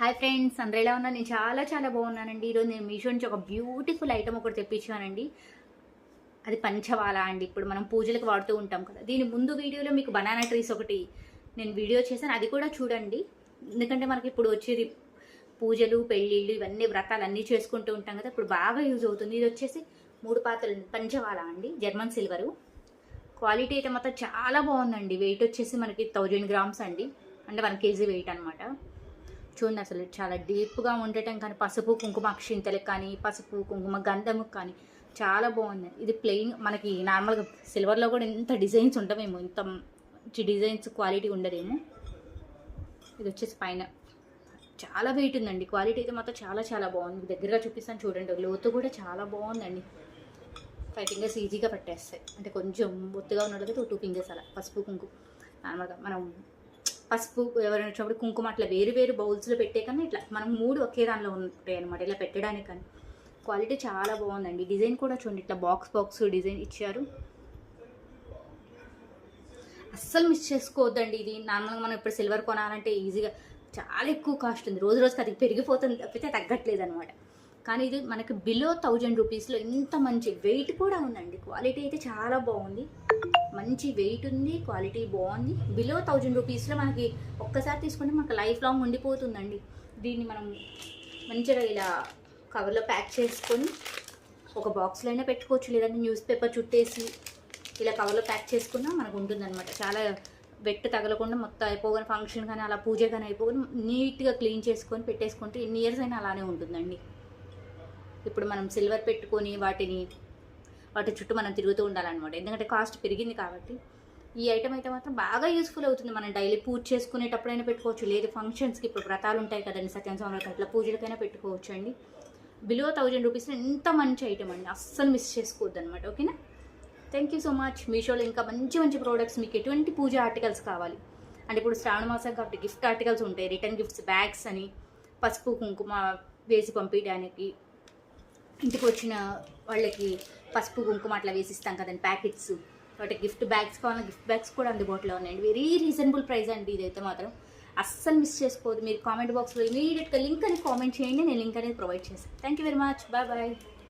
Hi friends, అందరూ ఎలా ఉన్నారు? నేను చాలా బాగున్నానండి. ఈరోజు నేను మీషో నుంచి ఒక బ్యూటిఫుల్ ఐటమ్ ఒకటి తెప్పించానండి. అది పంచవాల అండి. ఇప్పుడు మనం పూజలకు వాడుతూ ఉంటాం కదా. దీని ముందు వీడియోలో మీకు బనానా ట్రీస్ ఒకటి నేను వీడియో చేశాను, అది కూడా చూడండి. ఎందుకంటే మనకి ఇప్పుడు వచ్చేది పూజలు, పెళ్ళిళ్ళు, ఇవన్నీ వ్రతాలు అన్నీ చేసుకుంటూ ఉంటాం కదా. ఇప్పుడు బాగా యూజ్ అవుతుంది. ఇది వచ్చేసి 3 పాత్రలు పంచవాల అండి, జర్మన్ సిల్వరు. క్వాలిటీ అయితే మాత్రం చాలా బాగుందండి. వెయిట్ వచ్చేసి మనకి 1000 గ్రామ్స్ అండి, అంటే 1 కేజీ వెయిట్ అనమాట. చూడండి, అసలు చాలా డీప్గా ఉండటం కానీ, పసుపు కుంకుమ అక్షింతలకు కానీ, పసుపు కుంకుమ గంధముకు కానీ చాలా బాగుంది. ఇది ప్లెయిన్ మనకి నార్మల్గా సిల్వర్లో కూడా ఇంత డిజైన్స్ ఉండవేమో, ఇంత మంచి డిజైన్స్ క్వాలిటీ ఉండదేమో. ఇది వచ్చేసి పైన చాలా వెయిట్ ఉందండి. క్వాలిటీ అయితే మాత్రం చాలా బాగుంది. దగ్గరగా చూపిస్తాను చూడండి. లోతు కూడా చాలా బాగుందండి. 5 ఫింగర్స్ ఈజీగా పట్టేస్తాయి. అంటే కొంచెం ఒత్తుగా ఉన్నట్లయితే 2 ఫింగర్స్ అలా. పసుపు కుంకుమ నార్మల్గా మనం పసుపు ఎవరైనా వచ్చినప్పుడు కుంకుమ అట్లా వేరు బౌల్స్లో పెట్టే కన్నా ఇట్లా మనం 3 ఒకే దానిలో ఉంటాయి అనమాట, ఇలా పెట్టడానికి. కానీ క్వాలిటీ చాలా బాగుందండి. డిజైన్ కూడా చూడండి, ఇట్లా బాక్స్ డిజైన్ ఇచ్చారు. అస్సలు మిస్ చేసుకోవద్దండి. ఇది నార్మల్గా మనం ఇప్పుడు సిల్వర్ కొనాలంటే ఈజీగా చాలా ఎక్కువ కాస్ట్ ఉంది. రోజుకి అది పెరిగిపోతుంది తప్పితే తగ్గట్లేదు అనమాట. కానీ ఇది మనకి బిలో 1000 రూపీస్లో ఇంత మంచి వెయిట్ కూడా ఉందండి. క్వాలిటీ అయితే చాలా బాగుంది. మంచి వెయిట్ ఉంది, క్వాలిటీ బాగుంది. బిలో 1000 రూపీస్లో మనకి ఒక్కసారి తీసుకుంటే మనకు లైఫ్ లాంగ్ ఉండిపోతుందండి. దీన్ని మనం మంచిగా ఇలా కవర్లో ప్యాక్ చేసుకొని ఒక బాక్స్లో అయినా పెట్టుకోవచ్చు, లేదంటే న్యూస్ పేపర్ చుట్టేసి ఇలా కవర్లో ప్యాక్ చేసుకున్నా మనకు ఉంటుందన్నమాట. చాలా వెట్ తగలకుండా మొత్తం అయిపోగానే, ఫంక్షన్ కానీ అలా పూజ కానీ అయిపోగానే నీట్గా క్లీన్ చేసుకొని పెట్టేసుకుంటే ఎన్ని ఇయర్స్ అయినా అలానే ఉంటుందండి. ఇప్పుడు మనం సిల్వర్ పెట్టుకొని వాటి చుట్టూ మనం తిరుగుతూ ఉండాలన్నమాట. ఎందుకంటే కాస్ట్ పెరిగింది కాబట్టి. ఈ ఐటమ్ అయితే మాత్రం బాగా యూస్ఫుల్ అవుతుంది. మనం డైలీ పూజ చేసుకునేటప్పుడైనా పెట్టుకోవచ్చు, లేదు ఫంక్షన్స్కి, ఇప్పుడు వ్రతాలు ఉంటాయి కదండి, సత్యనారాయణ అట్లా పూజలకైనా పెట్టుకోవచ్చు అండి. బిలో 1000 రూపీస్లో ఎంత మంచి ఐటమ్ అండి, అస్సలు మిస్ చేసుకోవద్దు అనమాట. ఓకేనా? Thank you so much. మీషోలో ఇంకా మంచి ప్రోడక్ట్స్, మీకు ఎటువంటి పూజ ఆర్టికల్స్ కావాలి అంటే, ఇప్పుడు శ్రావణ మాసం కాబట్టి గిఫ్ట్ ఆర్టికల్స్ ఉంటాయి, రిటర్న్ గిఫ్ట్స్, బ్యాగ్స్ అని, పసుపు కుంకుమ వేసి పంపించడానికి, ఇంటికి వచ్చిన వాళ్ళకి పసుపు కుంకుమ అట్లా వేసిస్తాం కదండి ప్యాకెట్స్, వాటికి గిఫ్ట్ బ్యాగ్స్ కావాలి. గిఫ్ట్ బ్యాగ్స్ కూడా అందుబాటులో ఉన్నాయండి. వెరీ రీజనబుల్ ప్రైస్ అండి. ఇదైతే మాత్రం అస్సలు మిస్ చేసుకోవద్దు. మీరు కామెంట్ బాక్స్లో ఇమీడియట్గా లింక్ అని కామెంట్ చేయండి, నేను లింక్ అనేది ప్రొవైడ్ చేస్తాను. Thank you very much. Bye.